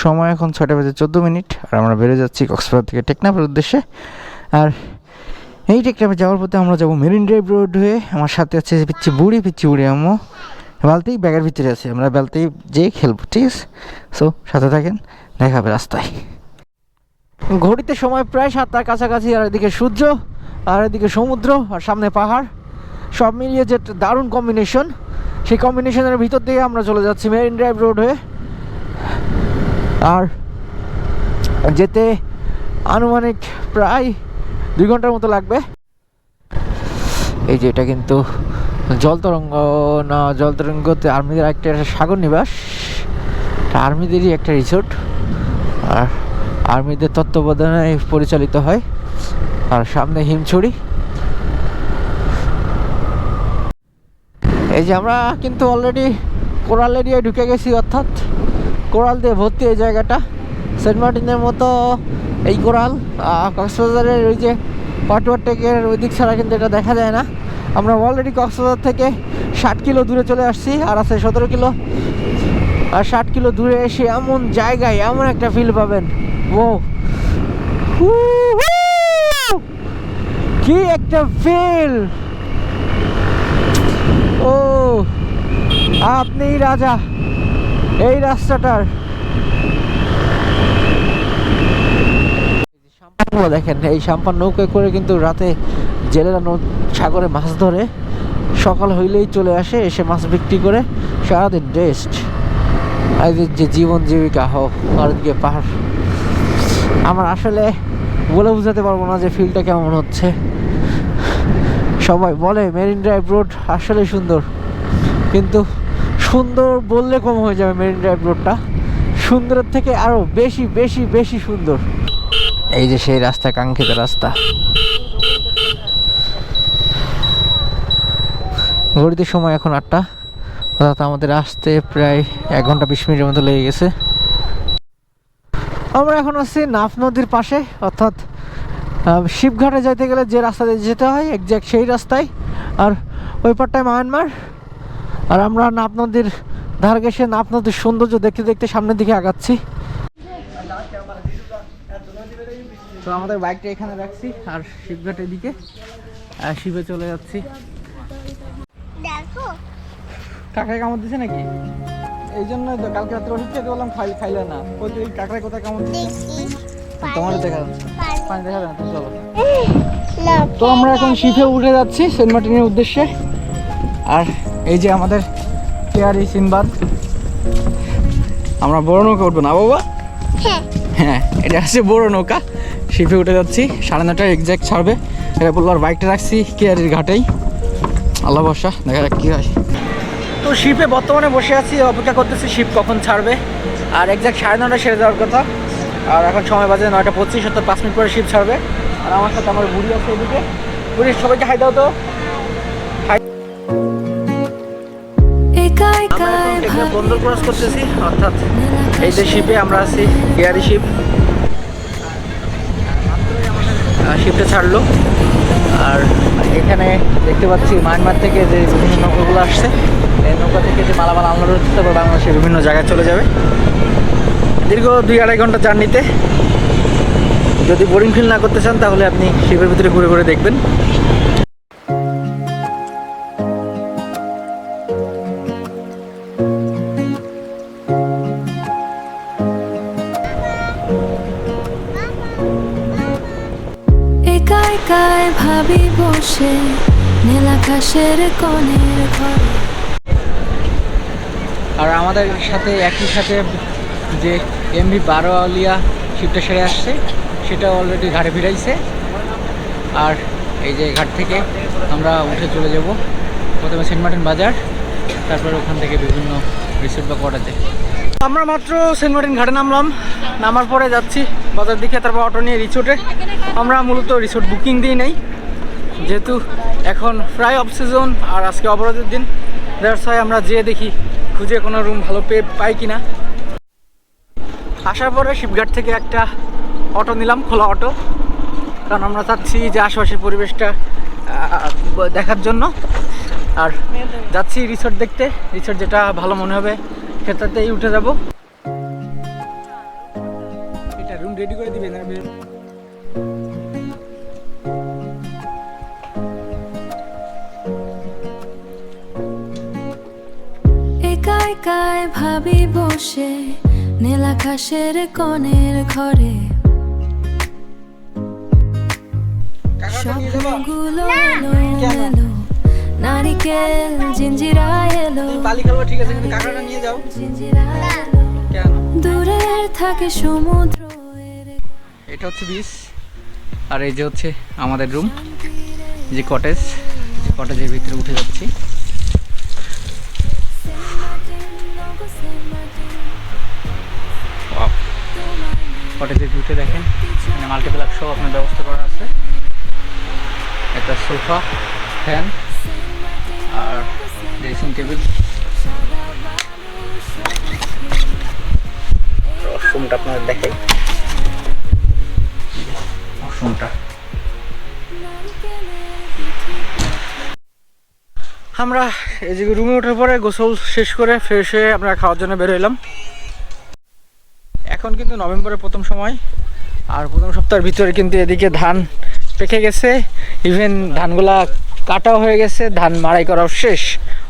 সময় এখন 6:14 আর আমরা বেরিয়ে যাচ্ছি কক্সবাজার থেকে টেকনাফের উদ্দেশ্যে। আর এই টেকনাফে যাওয়ার পথে আমরা যাবো মেরিন ড্রাইভ রোড হয়ে। আমার সাথে আছে পিচ্ছি বুড়ি আম্মু, বালতি ব্যাগের ভিতরে আছে, আমরা বালতি যেয়ে খেলবো, ঠিক আছে? সো সাথে থাকেন, দেখা হবে রাস্তায়। ঘড়িতে সময় প্রায় 7টার কাছাকাছি, আর এদিকে সূর্য আর এদিকে সমুদ্র আর সামনে পাহাড়, সব মিলিয়ে যে দারুণ কম্বিনেশন, সেই কম্বিনেশনের ভিতর দিয়ে আমরা চলে যাচ্ছি মেরিন ড্রাইভ রোড হয়ে। আর যেতে আনুমানিক প্রায় 2 ঘন্টার মতো লাগবে। এই যে এটা কিন্তু জলতরঙ্গ না, জলতরঙ্গতে আর্মিদের একটা সাগর নিবাস, আর্মিদেরই একটা রিসোর্ট, আর আর্মিদের তত্ত্বাবধানে পরিচালিত হয়। আর সামনে হিমছড়ি। এই যে আমরা কিন্তু অলরেডি কোরাল এরিয়ায় ঢুকে গেছি, অর্থাৎ কোরাল দিয়ে ভর্তি এই জায়গাটা। সেন্ট মার্টিনের মতো এই কোরাল কক্সবাজারের ওই যে পাটুয়ারটেকের ওই দিক ছাড়া কিন্তু এটা দেখা যায় না। আমরা অলরেডি কক্সবাজার থেকে 60 কিলো দূরে চলে আসছি, আর আছে 17 কিলো। আর 60 কিলো দূরে এসে এমন জায়গায় এমন একটা ফিল পাবেন, ও কি একটা ফিল! ও আপনি রাজা এই রাস্তাটার। দেখেন এই সাম্পান নৌকায় করে কিন্তু রাতে জেলেরা সাগরে মাছ ধরে, সকাল হইলেই চলে আসে, এসে মাছ বিক্রি করে সারাদিন রেস্ট। এদের যে জীবন জীবিকা হোক, আর দিকে পাহাড়, আমার আসলে বলে বোঝাতে পারবো না যে ফিলটা কেমন হচ্ছে। সবাই বলে মেরিন ড্রাইভ রোড আসলে সুন্দর, কিন্তু সুন্দর বললে কম হয়ে যাবে। মেরিন ড্রাইভ রোডটা সুন্দরের থেকে আরো বেশি বেশি বেশি সুন্দর। এই যে সেই রাস্তা, কাঙ্ক্ষিত রাস্তা। ঘড়িতে সময় এখন 8টা, অর্থাৎ আমাদের আসতে প্রায় 1 ঘন্টা 20 মিনিটের মতো লেগে গেছে। আমরা এখন আছি নাফ নদীর পাশে, অর্থাৎ শিবঘাটে যাইতে গেলে যে রাস্তা দিয়ে যেতে হয় একজ্যাক্ট সেই রাস্তায়। আর ওই পারটায় মায়ানমার, আর আমরা নাফ নদীর ধার ঘেঁষে নাফ নদীর সৌন্দর্য দেখতে দেখতে সামনের দিকে আগাচ্ছি। তো আমাদের বাইকটা এখানে রাখছি, আর শিবঘাটের দিকে শিবে চলে যাচ্ছি। দেখো কাকায় কামড় দিছে নাকি, এই জন্য কালকে রাত্রে ওষুধ খেতে বললাম, খাইলে না। ওই কাকায় কোথায় কামড় দিচ্ছে তোমার দেখা যাচ্ছে, পানি দেখা যায় না। চলো, তো আমরা এখন শিপে উঠে যাচ্ছি সেন্ট মার্টিনের উদ্দেশ্যে। আর এই যে আমাদের কেয়ারি সিনবাদ, আমরা বড় নৌকা উঠবো না বাবা? হ্যাঁ, এটা হচ্ছে বড় নৌকা। শিপে উঠে যাচ্ছি, 9:30 এক্সাক্ট ছাড়বে। এটা বললো, আর বাইকটা রাখছি কেয়ারির ঘাটেই। আল্লাহ ভরসা, দেখা যাক কী হয়। তো শিপে বর্তমানে বসে আছি, অপেক্ষা করতেছি শিপ কখন ছাড়বে। আর এক্সাক্ট 9:30 সেরে যাওয়ার কথা, আর এখন সময় বাজে 9:25, অর্থাৎ 5 মিনিট পরে শিপ ছাড়বে। আর আমার সাথে আমার বুড়ি আছে এদিকে। বুড়ি, সবাইকে হাই দাও তো। বন্দর ক্রস করতেছি, অর্থাৎ এই যে শিপে আমরা আছি, কেয়ারি শিপ। শিপটা ছাড়লো, আর এখানে দেখতে পাচ্ছি মায়ানমার থেকে যে বিভিন্ন নৌকাগুলো আসছে, এই নৌকা থেকে যে মালামাল আনলোড হচ্ছে, তারপর বাংলাদেশের বিভিন্ন জায়গায় চলে যাবে। দীর্ঘ 2-2.5 ঘন্টা জার্নিতে। যদি বোরিং ফিল না করতে চান, তাহলে আপনি শিপের ভিতরে ঘুরে ঘুরে দেখবেন। ভাবি বসে নীলাকাশের কোণের ঘরে। আর আমাদের সাথে একই সাথে যে MV বারোয়ালিয়া শিপটা সেরে আসছে, সেটা অলরেডি ঘাটে ফিরাইছে। আর এই যে ঘাট থেকে আমরা উঠে চলে যাব প্রথমে সেন্ট মার্টিন বাজার, তারপর ওখান থেকে বিভিন্ন রিসোর্ট বা কোয়ার্টারে। আমরা মাত্র সেন্ট মার্টিন ঘাটে নামলাম, নামার পরে যাচ্ছি বাজার দিকে, তারপর অটো নিয়ে রিসোর্টে। আমরা মূলত রিসোর্ট বুকিং দিই নেই, যেহেতু এখন প্রায় অফ সিজন আর আজকে অবরোধের দিন। দ্যাটস ওয়াই আমরা যেয়ে দেখি খুঁজে কোনো রুম ভালো পাই কিনা। আসার পরে শিবঘাট থেকে একটা অটো নিলাম, খোলা অটো, কারণ আমরা চাচ্ছি যে আশেপাশের পরিবেশটা দেখার জন্য। আর যাচ্ছি রিসোর্ট দেখতে, রিসোর্ট যেটা ভালো মনে হবে সেটাতেই উঠে যাব। রেডি করে দিবেন। একা একাই ভাবি বসে নীলাকাশের কোণের ঘরে স্বপ্নগুলো এলো এলো নারিকেল জিঞ্জিরা এলো বালি খেলবো ঠিক আছে, কিন্তু কাঁকড়াটা নিয়ে যাও। জিঞ্জিরা এলো কেন? দূরের থাকে সমুদ্র এটা হচ্ছে বিচ, আর এই যে হচ্ছে আমাদের রুম, যে কটেজ, কটেজের ভিতরে উঠে যাচ্ছি। কটেজের ভিতরে দেখেন মানে মাল্টিপ্লাক সব আপনার ব্যবস্থা করা আছে, একটা সোফা, ফ্যান আর ড্রেসিং টেবিল। ওয়াশরুমটা আপনাদের দেখাই, ওয়াশরুমটা। আমরা এই যে রুমে ওঠার পরে গোসল শেষ করে ফ্রেশ হয়ে আমরা খাওয়ার জন্য বের হইলাম। এখন কিন্তু নভেম্বরের প্রথম সময়, আর প্রথম সপ্তাহের ভিতরে কিন্তু এদিকে ধান পেকে গেছে, ইভেন ধানগুলা কাটাও হয়ে গেছে, ধান মাড়াই করাও শেষ,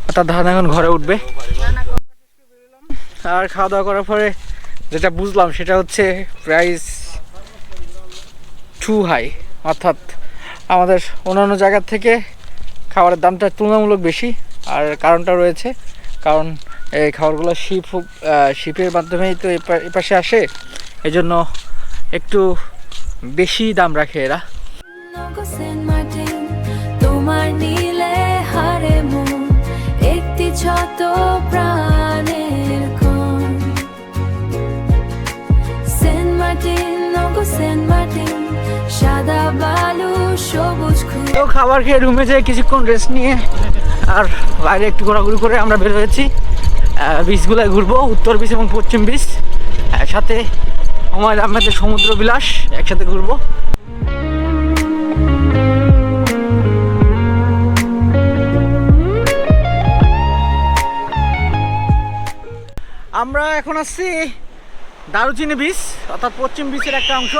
অর্থাৎ ধান এখন ঘরে উঠবে। আর খাওয়া দাওয়া করার পরে যেটা বুঝলাম সেটা হচ্ছে প্রাইস টু হাই, অর্থাৎ আমাদের অন্যান্য জায়গার থেকে খাবারের দামটা তুলনামূলক বেশি। আর কারণটা রয়েছে, কারণ এই খাবারগুলো শিপের মাধ্যমেই তো এপাশে আসে, এই জন্য একটু বেশি দাম রাখে এরা। তোমার নীলে হারে মন একটি ছোট প্রাণের কোণ সেন্ট মার্টিন নগো সেন্ট মার্টিন সাদা বালু সবুজ তো খাবার খেয়ে রুমে যেয়ে কিছুক্ষণ রেস্ট নিয়ে আর বাইরে একটু ঘোরাঘুরি করে আমরা বের হয়েছি বিচগুলোয় ঘুরবো, উত্তর বিচ এবং পশ্চিম বিচ, সাথে হুমায়ুন আহমেদের সমুদ্র বিলাস একসাথে ঘুরবো। আমরা এখন আসছি দারুচিনি বিচ, অর্থাৎ পশ্চিম বিচের একটা অংশ।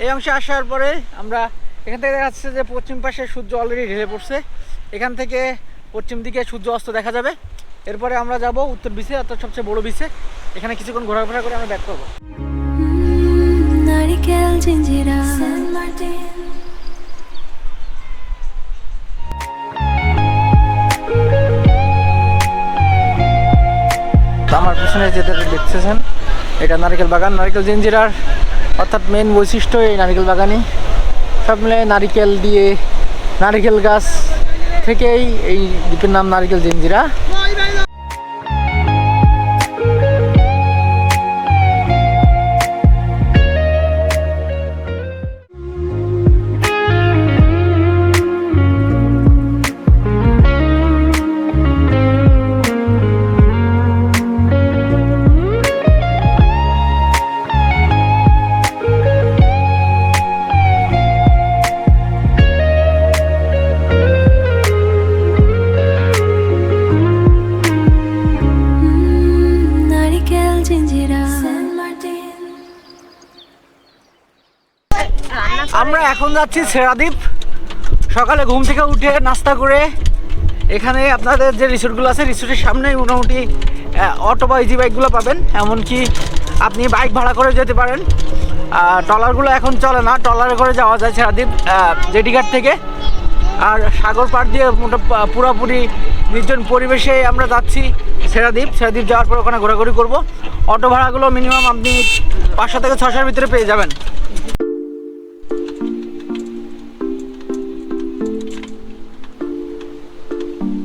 এই অংশে আসার পরে আমরা এখান থেকে দেখা যাচ্ছে যে পশ্চিম পাশে সূর্য অলরেডি ঢেলে পড়ছে, এখান থেকে পশ্চিম দিকে সূর্য অস্ত দেখা যাবে। এরপরে আমরা যাব উত্তর বিচে, অর্থাৎ সবচেয়ে বড় বিচে, এখানে কিছুক্ষণ ঘোরাফেরা করে আমরা ব্যাক করবো। নারিকেল জিঞ্জিরা সেন্ট মার্টিন আমার পিছনে যেটা দেখতেছেন এটা নারিকেল বাগান, নারিকেল জিঞ্জিরার অর্থাৎ মেন বৈশিষ্ট্য এই নারিকেল বাগানই। সব মিলে নারিকেল দিয়ে, নারিকেল গাছ থেকেই এই দ্বীপের নাম নারিকেল জিঞ্জিরা। আমরা এখন যাচ্ছি ছেড়াদ্বীপ। সকালে ঘুম থেকে উঠে নাস্তা করে এখানে আপনাদের যে রিসোর্টগুলো আছে রিসোর্টের সামনেই মোটামুটি অটো বা ইজি বাইকগুলো পাবেন, এমনকি আপনি বাইক ভাড়া করে যেতে পারেন। ট্রলারগুলো এখন চলে না, ট্রলারে করে যাওয়া যায় ছেড়াদ্বীপ জেটিঘাট থেকে। আর সাগর পাড় দিয়ে পুরোপুরি নির্জন পরিবেশে আমরা যাচ্ছি ছেড়াদ্বীপ। ছেড়াদ্বীপ যাওয়ার পর ওখানে ঘোরাঘুরি করব। অটো ভাড়াগুলো মিনিমাম আপনি 500 থেকে 600-এর ভিতরে পেয়ে যাবেন।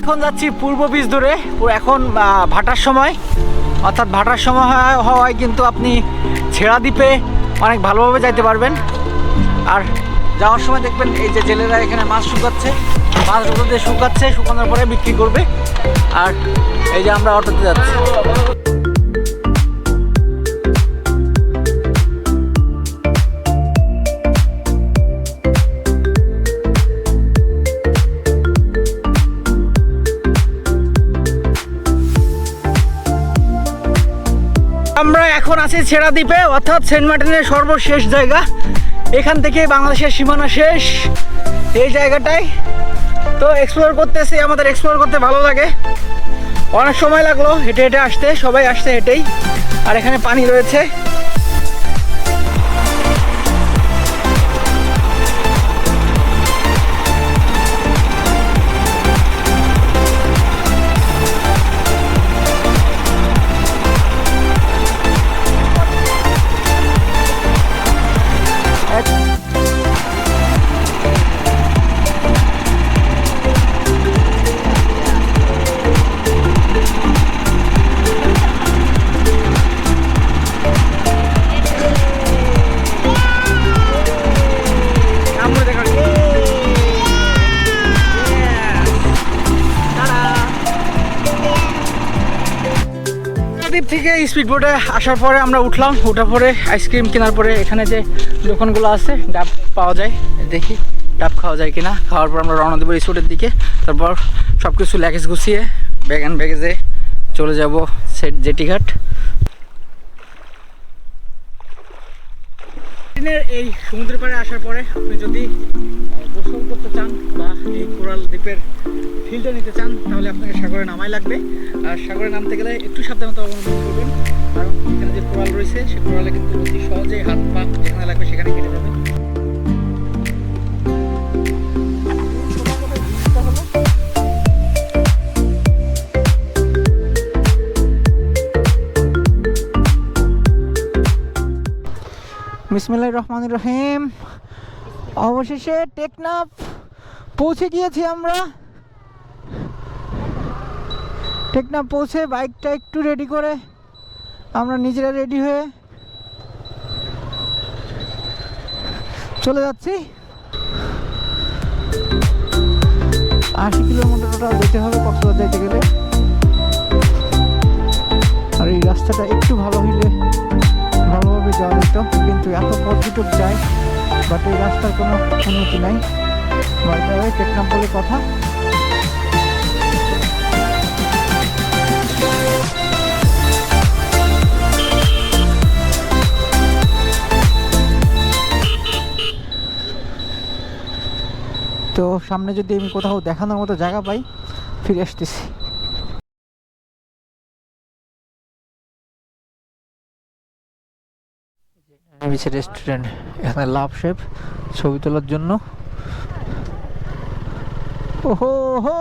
এখন যাচ্ছি পূর্ব বিচ ধরে। এখন ভাটার সময়, অর্থাৎ ভাটার সময় হওয়ায় কিন্তু আপনি ছেড়াদ্বীপে অনেক ভালোভাবে যাইতে পারবেন। আর যাওয়ার সময় দেখবেন এই যে জেলেরা এখানে মাছ শুকাচ্ছে, মাছ রোদে শুকাচ্ছে, শুকানোর পরে বিক্রি করবে। আর এই যে আমরা অটোতে যাচ্ছি। আমরা এখন এখন আছি ছেড়া দ্বীপে, অর্থাৎ সেন্ট মার্টিনের সর্বশেষ জায়গা। এখান থেকে বাংলাদেশের সীমানা শেষ এই জায়গাটায়। তো এক্সপ্লোর করতেছি, আমাদের এক্সপ্লোর করতে ভালো লাগে। অনেক সময় লাগলো হেঁটে হেঁটে আসতে, সবাই আসছে হেঁটেই। আর এখানে পানি রয়েছে। দ্বীপ থেকে স্পিড বোটে আসার পরে আমরা উঠলাম, ওঠার পরে আইসক্রিম কেনার পরে এখানে যে দোকানগুলো আছে ডাব পাওয়া যায়, দেখি ডাব খাওয়া যায় কিনা। খাওয়ার পর আমরা রওনা দেবো রিসোর্টের দিকে। তারপর সব কিছু ল্যাগেজ গুছিয়ে ব্যাগ অ্যান্ড ব্যাগেজে চলে যাব জেটিঘাট। এই সমুদ্রের পাড়ে আসার পরে আপনি যদি গোসল করতে চান বা এই কোরাল দ্বীপের ফিল্ডে নিতে চান, তাহলে আপনাকে সাগরে নামাই লাগবে। আর সাগরে নামতে গেলে একটু সাবধানতা অবলম্বন করবেন, কারণ এখানে যে কোরাল রয়েছে সে কোরালে কিন্তু অতি সহজেই হাত পা যেখানে লাগবে সেখানে কেটে যাবে। বিসমিল্লাহির রহমানির রহিম। অবশেষে টেকনাফ পৌঁছে গিয়েছি আমরা। টেকনাফ পৌঁছে বাইকটা একটু রেডি করে আমরা নিজেরা রেডি হয়ে চলে যাচ্ছি। 80 কিলোমিটার টোটাল যেতে হবে কক্সবাজার যাইতে গেলে। আর এই রাস্তাটা একটু ভালো হইলে ভালোভাবে যাওয়া যেত, কিন্তু এত পর্যটক যায়, বাট এই রাস্তার কোনো উন্নতি নাই। বাড়িতে হবে টেকনাফ বলে কথা। তো সামনে যদি আমি কোথাও দেখানোর মতো জায়গা পাই ফিরে আসতেছি। রেস্টুরেন্ট, এখানে লাভ শেপ ছবি তোলার জন্য। ওহো হো